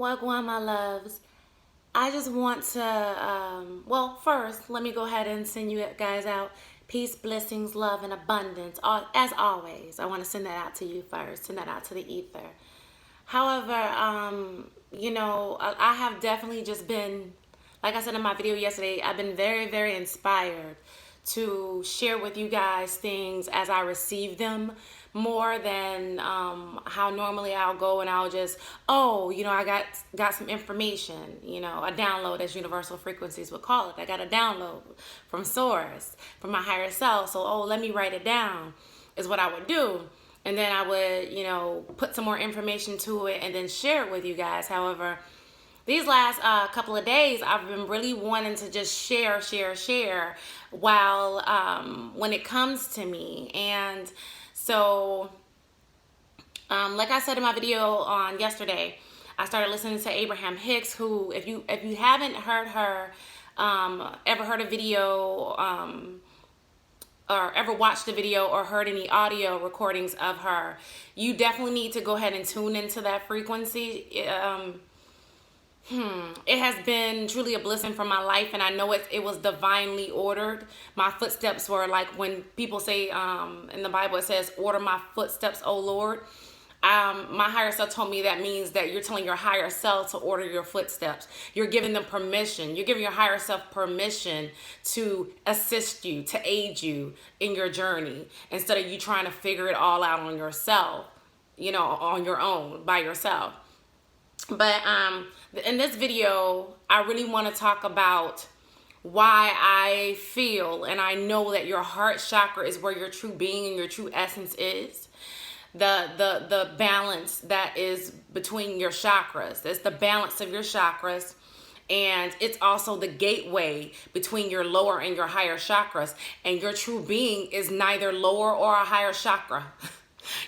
Wagwan, my loves. I just want to, well, first, let me go ahead and send you guys out peace, blessings, love, and abundance. As always, I want to send that out to you first, send that out to the ether. However, I have definitely just been, like I said in my video yesterday, I've been very, very inspired to share with you guys things as I receive them more than how normally I'll go and I'll just, I got some information, a download, as universal frequencies would call it. I got a download from source, from my higher self. So, let me write it down is what I would do. And then I would, put some more information to it and then share it with you guys. However, these last couple of days, I've been really wanting to just share while when it comes to me. And so, like I said in my video on yesterday, I started listening to Abraham Hicks, who, if you haven't heard her, ever heard a video, or ever watched a video or heard any audio recordings of her, you definitely need to go ahead and tune into that frequency. It has been truly a blessing for my life, and I know it was divinely ordered. My footsteps were like when people say in the Bible, it says, "Order my footsteps, O Lord." My higher self told me that means that you're telling your higher self to order your footsteps. You're giving them permission. You're giving your higher self permission to assist you, to aid you in your journey, instead of you trying to figure it all out on yourself, on your own, by yourself. But in this video, I really want to talk about why I feel and I know that your heart chakra is where your true being and your true essence is. The balance that is between your chakras. It's the balance of your chakras. And it's also the gateway between your lower and your higher chakras. And your true being is neither lower or a higher chakra.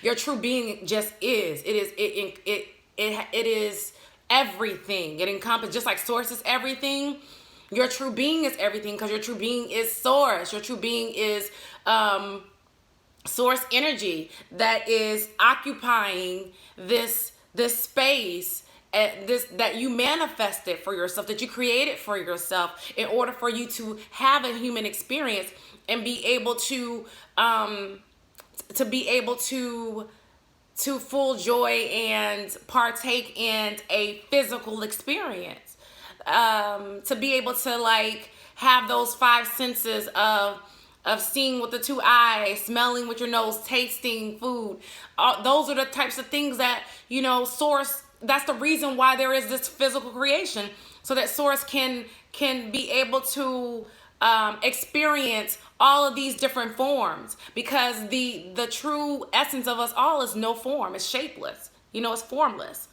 Your true being just is. It is everything. It encompasses, just like source is everything. Your true being is everything, because your true being is source. Your true being is source energy that is occupying this space, that you manifested for yourself, that you created for yourself, in order for you to have a human experience and be able to full joy and partake in a physical experience, to be able to have those five senses of seeing with the two eyes, smelling with your nose, tasting food. Those are the types of things that, source, that's the reason why there is this physical creation, so that source can be able to experience all of these different forms, because the true essence of us all is no form. It's shapeless. It's formless.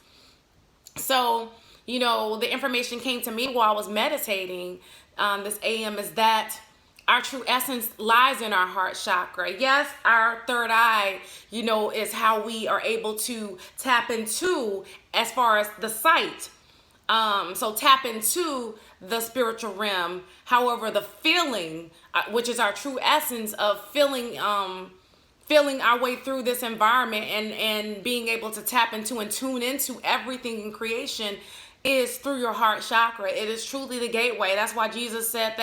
So, the information came to me while I was meditating this AM, is that our true essence lies in our heart chakra. Yes, our third eye, is how we are able to tap into, as far as the sight. So tap into the spiritual realm. However, the feeling, which is our true essence of feeling our way through this environment and being able to tap into and tune into everything in creation, is through your heart chakra. It is truly the gateway. That's why Jesus said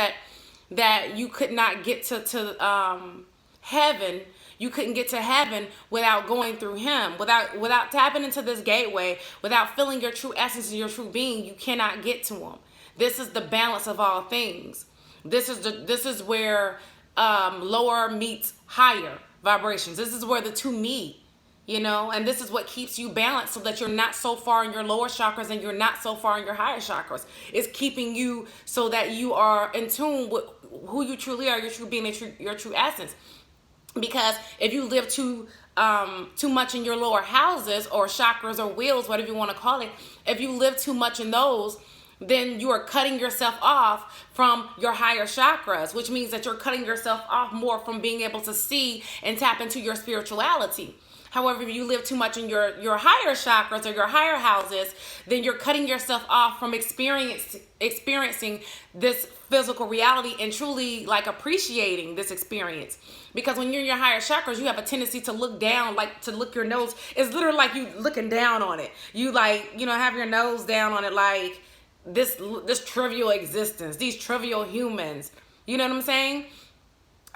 that you could not get to heaven. You couldn't get to heaven without going through him, without tapping into this gateway, without feeling your true essence and your true being. You cannot get to him. This is the balance of all things. This is where lower meets higher vibrations. This is where the two meet, and this is what keeps you balanced, so that you're not so far in your lower chakras and you're not so far in your higher chakras. It's keeping you so that you are in tune with who you truly are, your true being, and your true essence. Because if you live too much in your lower houses, or chakras, or wheels, whatever you want to call it, if you live too much in those, then you are cutting yourself off from your higher chakras, which means that you're cutting yourself off more from being able to see and tap into your spirituality. However, if you live too much in your higher chakras or your higher houses, then you're cutting yourself off from experiencing this physical reality and truly like appreciating this experience. Because when you're in your higher chakras, you have a tendency to look down, like to look your nose. It's literally like you looking down on it. You like, have your nose down on it, like this trivial existence, these trivial humans. You know what I'm saying?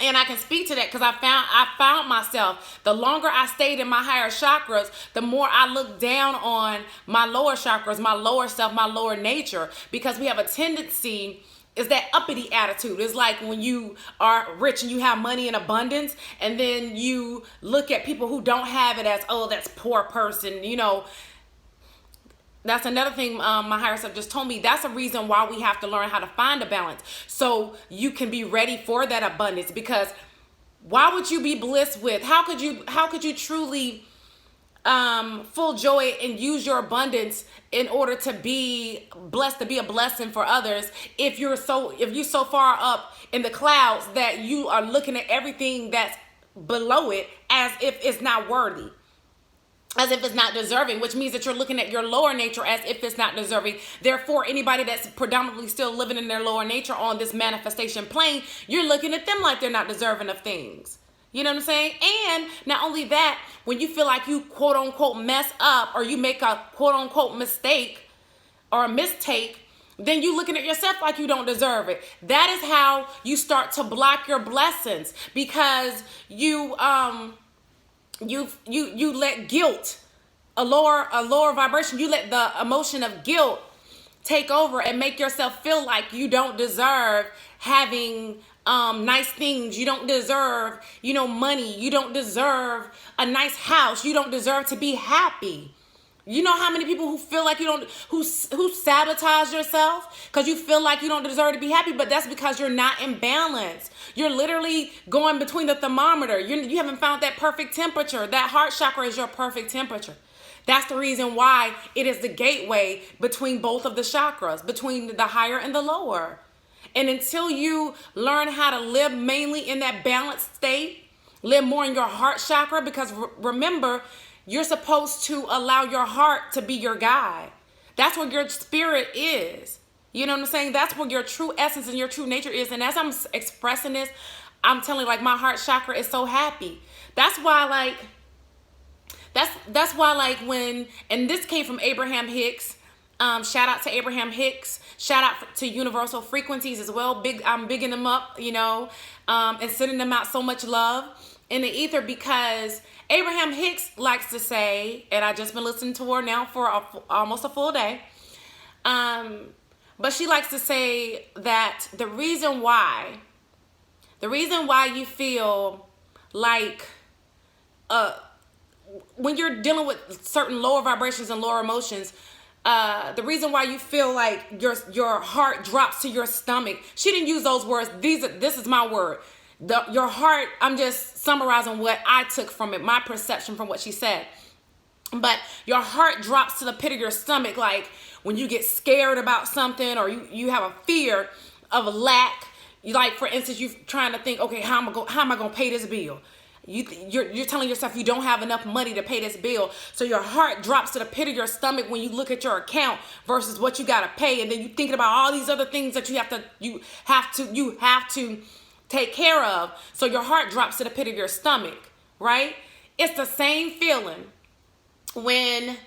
And I can speak to that because I found myself, the longer I stayed in my higher chakras, the more I looked down on my lower chakras, my lower self, my lower nature, because we have a tendency, is that uppity attitude. It's like when you are rich and you have money in abundance, and then you look at people who don't have it as, oh, that's poor person, That's another thing my higher self just told me. That's a reason why we have to learn how to find a balance, so you can be ready for that abundance. Because why would you be bliss with? How could you truly full joy and use your abundance in order to be blessed, to be a blessing for others, if you're so far up in the clouds that you are looking at everything that's below it as if it's not worthy, as if it's not deserving, which means that you're looking at your lower nature as if it's not deserving. Therefore, anybody that's predominantly still living in their lower nature on this manifestation plane, you're looking at them like they're not deserving of things. You know what I'm saying? And not only that, when you feel like you quote unquote mess up, or you make a quote unquote mistake or a mistake, then you looking at yourself like you don't deserve it. That is how you start to block your blessings, because you let guilt, a lower vibration, you let the emotion of guilt take over and make yourself feel like you don't deserve having nice things. You don't deserve, money. You don't deserve a nice house. You don't deserve to be happy. You know how many people who feel like who sabotage yourself because you feel like you don't deserve to be happy, but that's because you're not in balance. You're literally going between the thermometer. You haven't found that perfect temperature. That heart chakra is your perfect temperature. That's the reason why it is the gateway between both of the chakras, between the higher and the lower. And until you learn how to live mainly in that balanced state, live more in your heart chakra, because remember, you're supposed to allow your heart to be your guide. That's where your spirit is. You know what I'm saying? That's where your true essence and your true nature is. And as I'm expressing this, I'm telling you, like, my heart chakra is so happy. That's why, when, and this came from Abraham Hicks. Shout out to Abraham Hicks. Shout out to Universal Frequencies as well. I'm bigging them up, and sending them out so much love in the ether, because Abraham Hicks likes to say, and I just been listening to her now for almost a full day, but she likes to say that the reason why you feel like when you're dealing with certain lower vibrations and lower emotions, the reason why you feel like your heart drops to your stomach. She didn't use those words. This is my word. Your heart, I'm just summarizing what I took from it, my perception from what she said. But your heart drops to the pit of your stomach, like when you get scared about something, or you have a fear of a lack. Like, for instance, you're trying to think, okay, how am I gonna pay this bill? You're telling yourself you don't have enough money to pay this bill, so your heart drops to the pit of your stomach when you look at your account versus what you gotta pay, and then you thinking about all these other things that you have to take care of. So your heart drops to the pit of your stomach, right? It's the same feeling when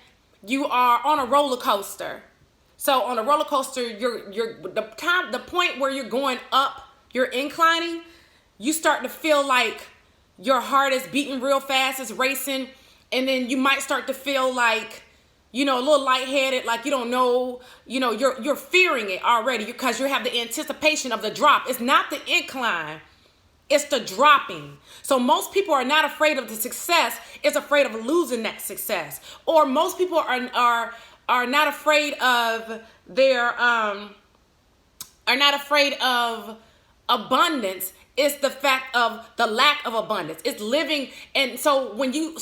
you are on a roller coaster. So on a roller coaster, the point where you're going up, you're inclining, you start to feel like your heart is beating real fast, it's racing, and then you might start to feel like, a little lightheaded, like you don't know, you're fearing it already because you have the anticipation of the drop. It's not the incline, it's the dropping. So most people are not afraid of the success, it's afraid of losing that success. Or most people are not afraid of abundance. It's the fact of the lack of abundance. It's living. And so when you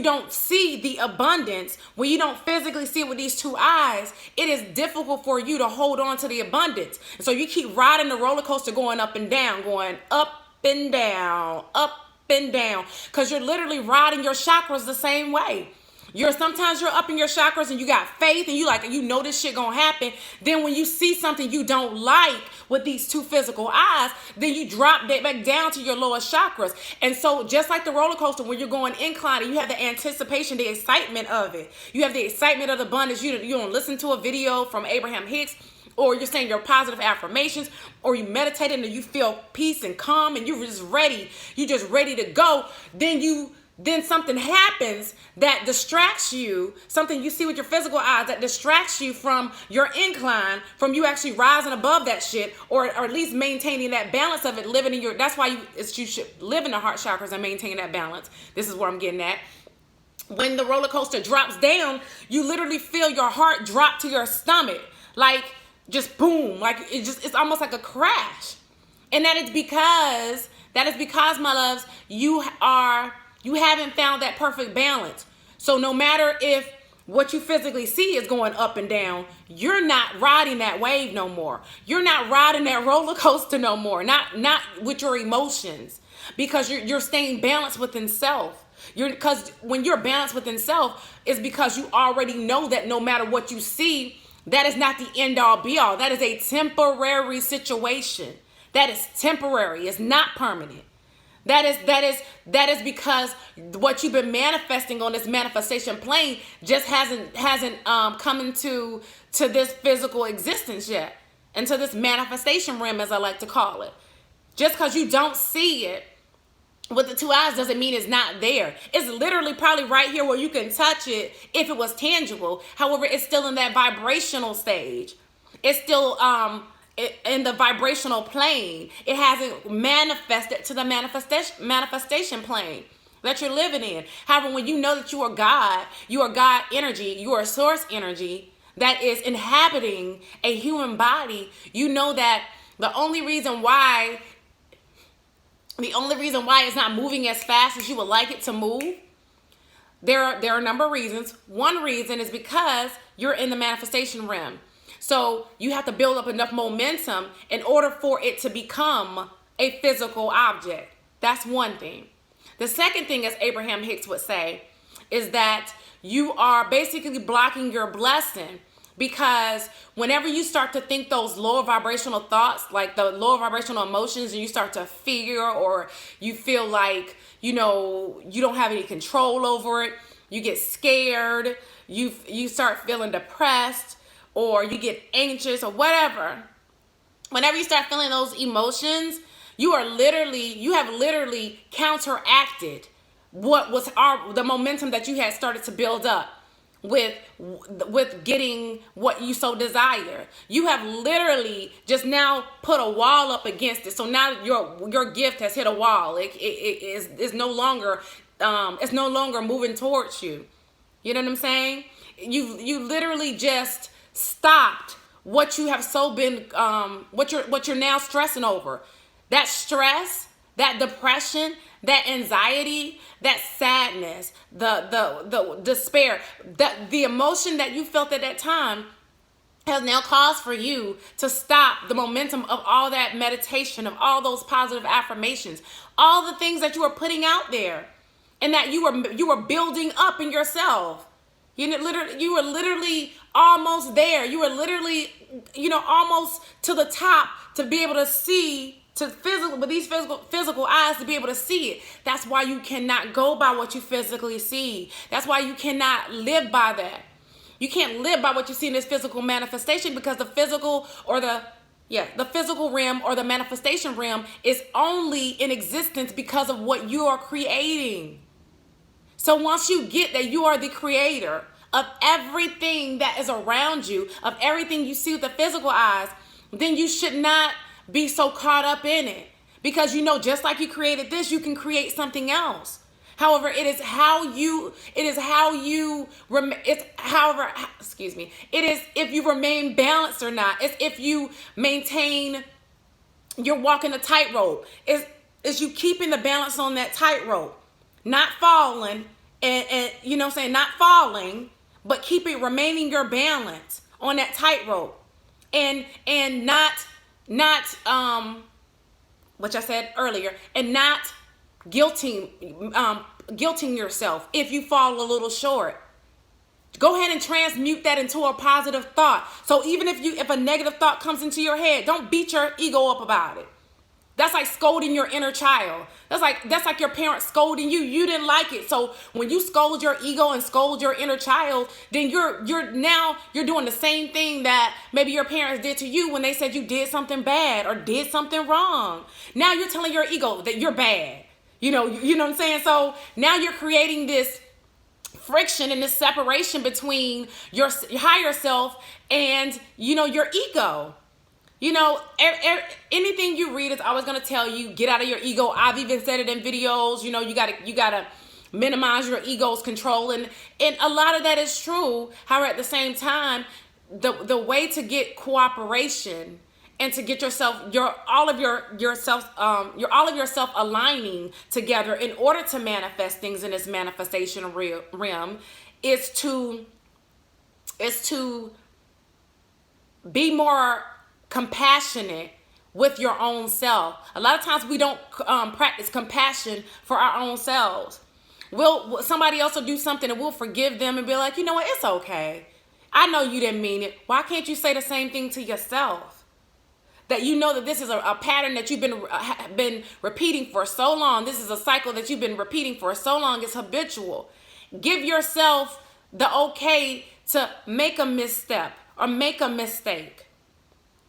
don't see the abundance, when you don't physically see it with these two eyes, it is difficult for you to hold on to the abundance. And so you keep riding the roller coaster, going up and down, going up and down, up and down, because you're literally riding your chakras the same way. Sometimes you're up in your chakras and you got faith and you know this shit gonna happen. Then when you see something you don't like with these two physical eyes, then you drop that back down to your lower chakras. And so just like the roller coaster, when you're going incline and you have the anticipation, the excitement of it, you have the excitement of the abundance. You don't listen to a video from Abraham Hicks, or you're saying your positive affirmations, or you meditating and you feel peace and calm and you're just ready to go. Then something happens that distracts you, something you see with your physical eyes that distracts you from your incline, from you actually rising above that shit, or at least maintaining that balance of it, that's why you should live in the heart chakras and maintain that balance. This is what I'm getting at. When the roller coaster drops down, you literally feel your heart drop to your stomach, like just boom, like it's almost like a crash. And that is because, my loves, you haven't found that perfect balance. So no matter if what you physically see is going up and down, you're not riding that wave no more. You're not riding that roller coaster no more. Not with your emotions, because you're staying balanced within self. Because when you're balanced within self, it's because you already know that no matter what you see, that is not the end all be all. That is a temporary situation. That is temporary. It's not permanent. That is because what you've been manifesting on this manifestation plane just hasn't come into this physical existence yet, into this manifestation realm, as I like to call it. Just because you don't see it with the two eyes doesn't mean it's not there. It's literally probably right here where you can touch it if it was tangible. However, it's still in that vibrational stage. It's still in the vibrational plane. It hasn't manifested to the manifestation plane that you're living in. However, when you know that you are God energy, you are source energy that is inhabiting a human body, you know that the only reason why it's not moving as fast as you would like it to move, there are a number of reasons. One reason is because you're in the manifestation realm. So you have to build up enough momentum in order for it to become a physical object. That's one thing. The second thing, as Abraham Hicks would say, is that you are basically blocking your blessing, because whenever you start to think those lower vibrational thoughts, like the lower vibrational emotions, and you start to fear, or you feel like, you don't have any control over it, you get scared, you start feeling depressed, or you get anxious or whatever. Whenever you start feeling those emotions, you have literally counteracted what was the momentum that you had started to build up with getting what you so desire. You have literally just now put a wall up against it. So now your gift has hit a wall. It's no longer moving towards you. You know what I'm saying? You literally just stopped what you have so been what you're now stressing over. That stress, that depression, that anxiety, that sadness, the despair, the emotion that you felt at that time has now caused for you to stop the momentum of all that meditation, of all those positive affirmations, all the things that you were putting out there and that you were building up in yourself. You were literally almost there. You were literally, almost to the top to be able to see, with these physical eyes, to be able to see it. That's why you cannot go by what you physically see. That's why you cannot live by that. You can't live by what you see in this physical manifestation, because the physical realm or the manifestation realm is only in existence because of what you are creating. So once you get that you are the creator of everything that is around you, of everything you see with the physical eyes, then you should not be so caught up in it, because just like you created this, you can create something else. However, it is if you remain balanced or not. It's if you maintain, you're walking a tightrope. It's you keeping the balance on that tightrope, not falling, and not falling, but remaining your balance on that tightrope, and not which I said earlier, and not guilting yourself if you fall a little short. Go ahead and transmute that into a positive thought. So even if a negative thought comes into your head, don't beat your ego up about it. That's like scolding your inner child. That's like your parents scolding you. You didn't like it. So when you scold your ego and scold your inner child, then you're doing the same thing that maybe your parents did to you when they said you did something bad or did something wrong. Now you're telling your ego that you're bad. You know what I'm saying? So now you're creating this friction and this separation between your higher self and, your ego. Anything you read is always going to tell you, get out of your ego. I've even said it in videos. You gotta minimize your ego's control, and a lot of that is true. However, at the same time, the way to get cooperation and to get all of yourself aligning together in order to manifest things in this manifestation realm is to be more compassionate with your own self. A lot of times we don't practice compassion for our own selves. Somebody else will do something and we'll forgive them and be like, you know what, it's okay. I know you didn't mean it. Why can't you say the same thing to yourself? That you know that this is a pattern that you've been repeating for so long. This is a cycle that you've been repeating for so long. It's habitual. Give yourself the okay to make a misstep or make a mistake.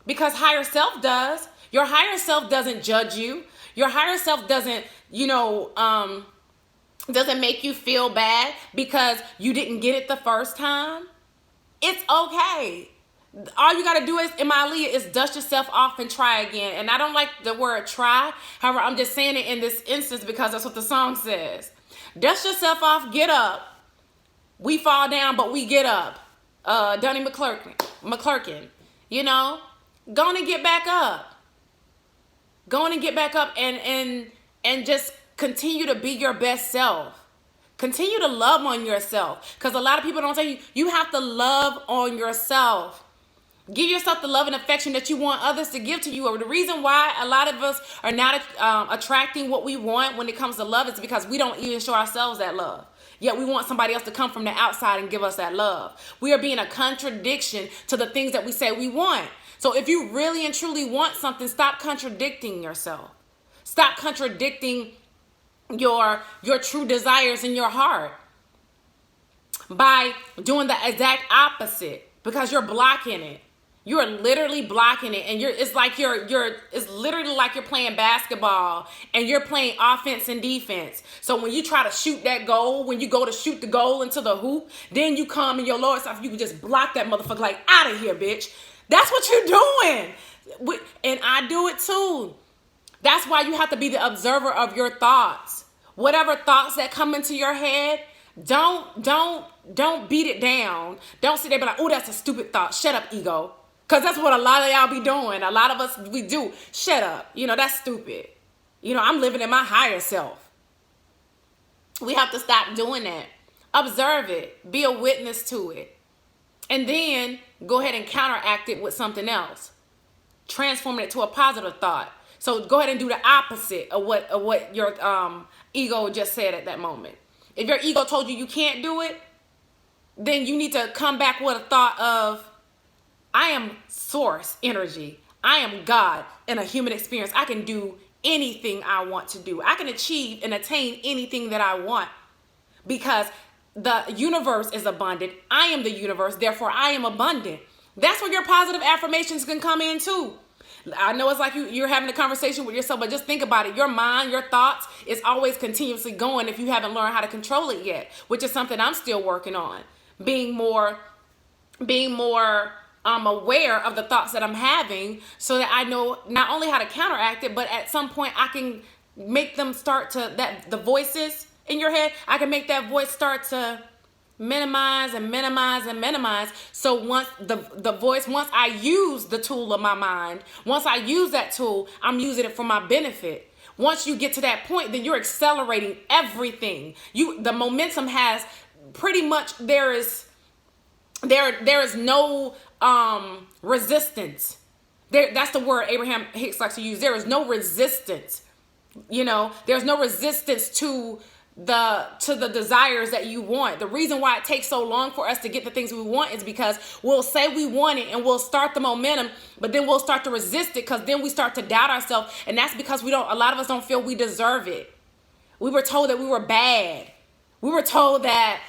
Because higher self does. Your higher self doesn't judge you. Your higher self doesn't make you feel bad because you didn't get it the first time. It's okay. All you got to do is dust yourself off and try again. And I don't like the word try. However, I'm just saying it in this instance because that's what the song says. Dust yourself off, get up. We fall down, but we get up. Donnie McClurkin. Go on and get back up. Go on and get back up and just continue to be your best self. Continue to love on yourself. Because a lot of people don't tell you have to love on yourself. Give yourself the love and affection that you want others to give to you. Or the reason why a lot of us are not attracting what we want when it comes to love is because we don't even show ourselves that love. Yet we want somebody else to come from the outside and give us that love. We are being a contradiction to the things that we say we want. So if you really and truly want something, stop contradicting yourself. Stop contradicting your true desires in your heart by doing the exact opposite because you're blocking it. You're literally blocking it, and it's literally like you're playing basketball and you're playing offense and defense. So when you try to shoot that goal, when you go to shoot the goal into the hoop, then you come in your lower self, you can just block that motherfucker like, out of here, bitch. That's what you're doing. And I do it too. That's why you have to be the observer of your thoughts. Whatever thoughts that come into your head, don't beat it down. Don't sit there and be like, oh, that's a stupid thought. Shut up, ego. Because that's what a lot of y'all be doing. A lot of us, we do. Shut up. That's stupid. I'm living in my higher self. We have to stop doing that. Observe it. Be a witness to it. And then go ahead and counteract it with something else. Transform it to a positive thought. So go ahead and do the opposite of what your ego just said at that moment. If your ego told you can't do it, then you need to come back with a thought of, I am source energy. I am God in a human experience. I can do anything I want to do. I can achieve and attain anything that I want because the universe is abundant. I am the universe. Therefore, I am abundant. That's where your positive affirmations can come in too. I know it's like you're having a conversation with yourself, but just think about it. Your mind, your thoughts is always continuously going if you haven't learned how to control it yet, which is something I'm still working on. Being more aware of the thoughts that I'm having so that I know not only how to counteract it, but at some point I can make them start to, the voices in your head, I can make that voice start to minimize and minimize and minimize. So once once I use the tool of my mind, once I use that tool, I'm using it for my benefit. Once you get to that point, then you're accelerating everything. The momentum has pretty much, there is no resistance. That's the word Abraham Hicks likes to use. There is no resistance You know, there's no resistance to the desires that you want. The reason why it takes so long for us to get the things we want is because we'll say we want it and we'll start the momentum, but then we'll start to resist it because then we start to doubt ourselves, and that's because a lot of us don't feel we deserve it. We were told that we were bad. We were told that,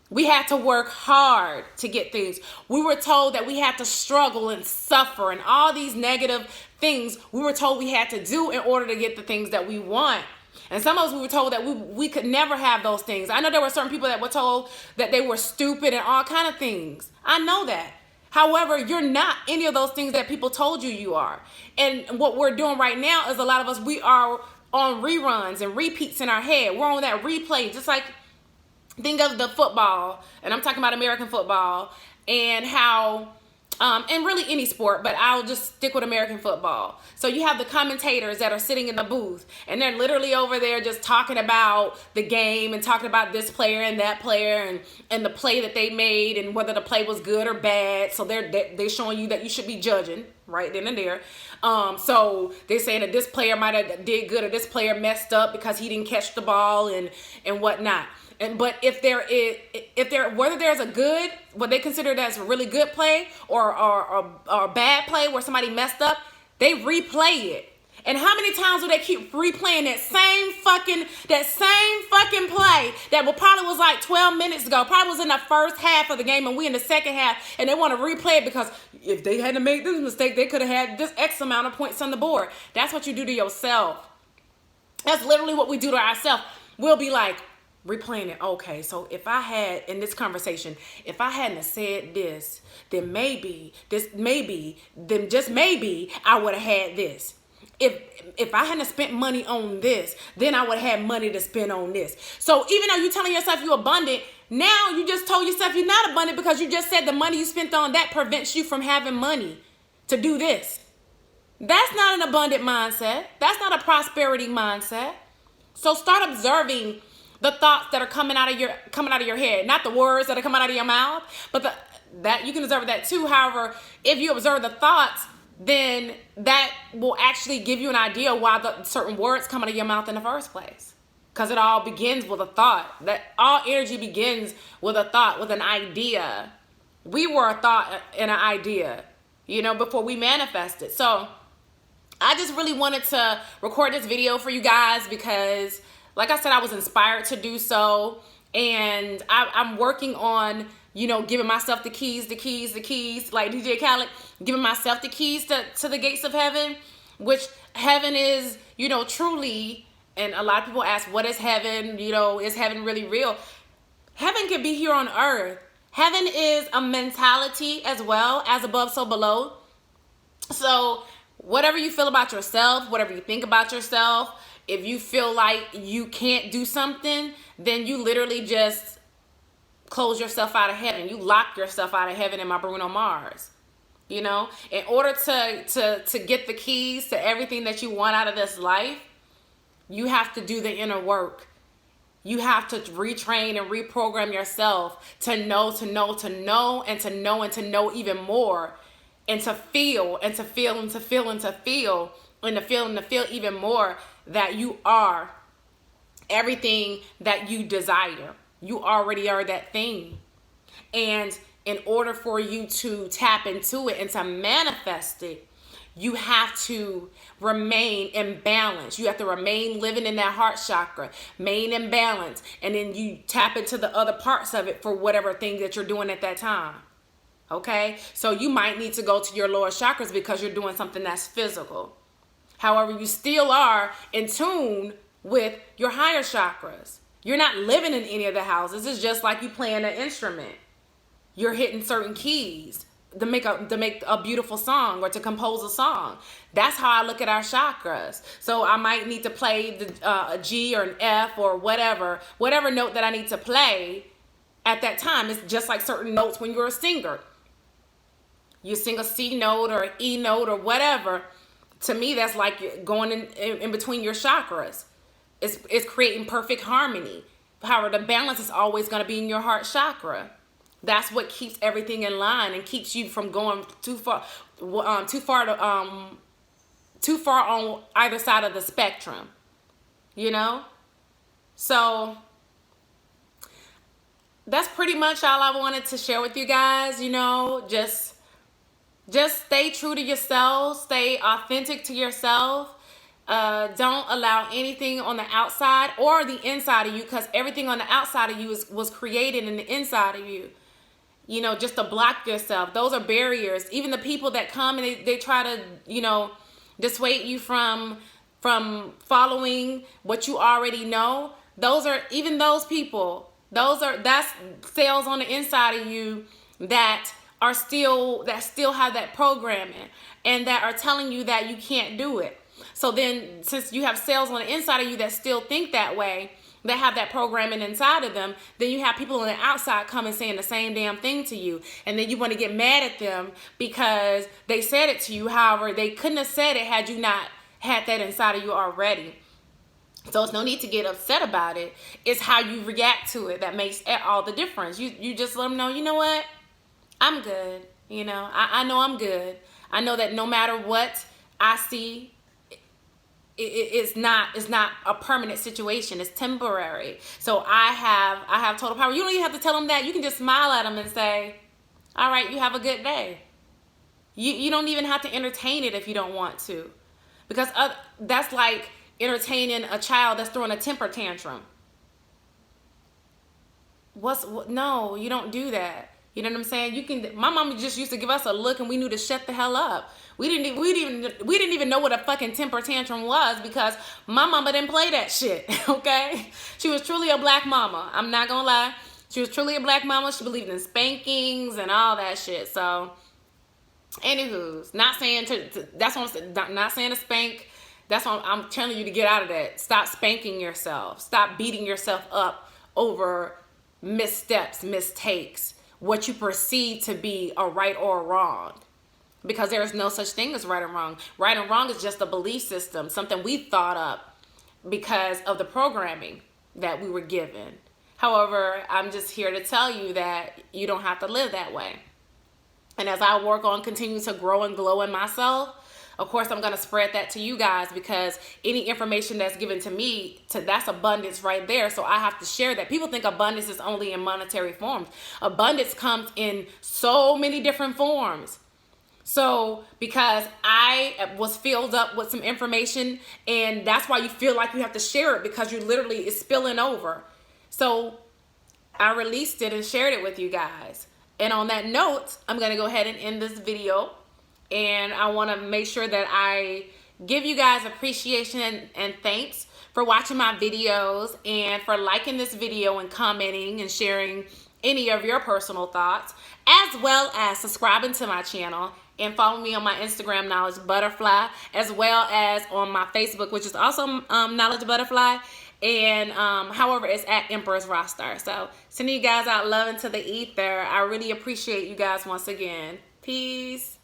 we had to work hard to get things. We were told that we had to struggle and suffer and all these negative things we were told we had to do in order to get the things that we want. And some of us, we were told that we could never have those things. I know there were certain people that were told that they were stupid and all kind of things. I know that. However, you're not any of those things that people told you are. And what we're doing right now is a lot of us, we are on reruns and repeats in our head. We're on that replay, just like think of the football, and I'm talking about American football, and how, and really any sport, but I'll just stick with American football. So you have the commentators that are sitting in the booth, and they're literally over there just talking about the game and talking about this player and that player and the play that they made and whether the play was good or bad. So they're showing you that you should be judging right then and there. So they're saying that this player might have did good or this player messed up because he didn't catch the ball and whatnot. But whether there's a good, what they consider as a really good play or a bad play where somebody messed up, they replay it. And how many times do they keep replaying that same fucking play that probably was like 12 minutes ago, probably was in the first half of the game and we in the second half, and they want to replay it because if they hadn't made this mistake, they could have had this X amount of points on the board. That's what you do to yourself. That's literally what we do to ourselves. We'll be like, replaying it. Okay, so if I had in this conversation, if I hadn't have said this, then just maybe I would have had this. If I hadn't spent money on this, then I would have had money to spend on this. So even though you're telling yourself you're abundant, now you just told yourself you're not abundant because you just said the money you spent on that prevents you from having money to do this. That's not an abundant mindset. That's not a prosperity mindset. So start observing the thoughts that are coming out of your head, not the words that are coming out of your mouth, but that you can observe that too. However, if you observe the thoughts, then that will actually give you an idea why the certain words come out of your mouth in the first place. Because it all begins with a thought. That all energy begins with a thought, with an idea. We were a thought and an idea, before we manifested. So I just really wanted to record this video for you guys because, like I said, I was inspired to do so, and I'm working on, giving myself the keys, like DJ Khaled, giving myself the keys to the gates of heaven, which heaven is, truly, and a lot of people ask, what is heaven? Is heaven really real? Heaven can be here on earth. Heaven is a mentality as well, as above, so below. So whatever you feel about yourself, whatever you think about yourself, if you feel like you can't do something, then you literally just close yourself out of heaven. You lock yourself out of heaven in my Bruno Mars. In order to get the keys to everything that you want out of this life, you have to do the inner work. You have to retrain and reprogram yourself to know, and to know even more, and to feel, and to feel, and to feel, and to feel, and to feel, and to feel even more that you are everything that you desire. You already are that thing. And in order for you to tap into it and to manifest it, you have to remain in balance. You have to remain living in that heart chakra, remain in balance. And then you tap into the other parts of it for whatever thing that you're doing at that time. Okay? So you might need to go to your lower chakras because you're doing something that's physical. However, you still are in tune with your higher chakras. You're not living in any of the houses. It's just like you playing an instrument. You're hitting certain keys to make a beautiful song or to compose a song. That's how I look at our chakras. So I might need to play a G or an F or whatever note that I need to play at that time. It's just like certain notes when you're a singer. You sing a C note or an E note or whatever. To me, that's like going in between your chakras. It's creating perfect harmony. However, the balance is always going to be in your heart chakra. That's what keeps everything in line and keeps you from going too far too far on either side of the spectrum, you know? So that's pretty much all I wanted to share with you guys. You know, just stay true to yourself, stay authentic to yourself. Don't allow anything on the outside or the inside of you, because everything on the outside of you was created in the inside of you, you know, just to block yourself. Those are barriers. Even the people that come and they try to, you know, dissuade you from following what you already know. Those are, even those people, that's cells on the inside of you that still have that programming, and that are telling you that you can't do it. So then, since you have cells on the inside of you that still think that way, that have that programming inside of them, then you have people on the outside coming saying the same damn thing to you. And then you want to get mad at them because they said it to you. However, they couldn't have said it had you not had that inside of you already. So it's no need to get upset about it. It's how you react to it that makes all the difference. You just let them know, you know what? I'm good. You know, I know I'm good. I know that no matter what I see, it's not a permanent situation. It's temporary. So I have total power. You don't even have to tell them that. You can just smile at them and say, all right, you have a good day. You don't even have to entertain it if you don't want to, because that's like entertaining a child that's throwing a temper tantrum. No, you don't do that. You know what I'm saying? My mama just used to give us a look and we knew to shut the hell up. We didn't even know what a fucking temper tantrum was, because my mama didn't play that shit, okay? She was truly a black mama. I'm not gonna lie. She was truly a black mama. She believed in spankings and all that shit. So, anywho's, not saying that's what I'm saying, not saying to spank. That's what I'm telling you to get out of that. Stop spanking yourself. Stop beating yourself up over missteps, mistakes, what you perceive to be a right or a wrong. Because there is no such thing as right and wrong. Right and wrong is just a belief system, something we thought up because of the programming that we were given. However, I'm just here to tell you that you don't have to live that way. And as I work on continuing to grow and glow in myself, of course, I'm going to spread that to you guys, because any information that's given to me, that's abundance right there. So I have to share that. People think abundance is only in monetary forms. Abundance comes in so many different forms. So because I was filled up with some information, and that's why you feel like you have to share it, because you literally is spilling over. So I released it and shared it with you guys. And on that note, I'm going to go ahead and end this video. And I want to make sure that I give you guys appreciation and thanks for watching my videos, and for liking this video and commenting and sharing any of your personal thoughts, as well as subscribing to my channel and follow me on my Instagram, Knowledge Butterfly, as well as on my Facebook, which is also Knowledge Butterfly. And however, it's at Empress Rockstar. So sending you guys out love into the ether. I really appreciate you guys once again. Peace.